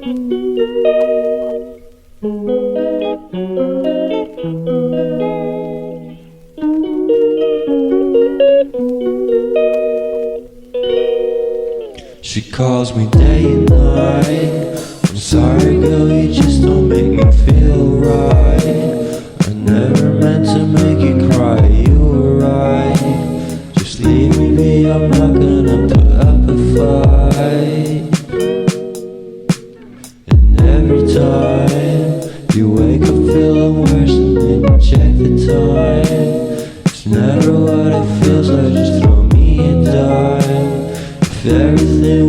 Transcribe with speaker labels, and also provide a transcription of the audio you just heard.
Speaker 1: She calls me day and night. I'm sorry girl, you just don't make me feel right. I never meant to make you cry, you were right. Just leave me be, I'm not gonna put up a fight. And every time you wake up feeling worse and then you check the time. It's never what it feels like, just throw me a dime. If everything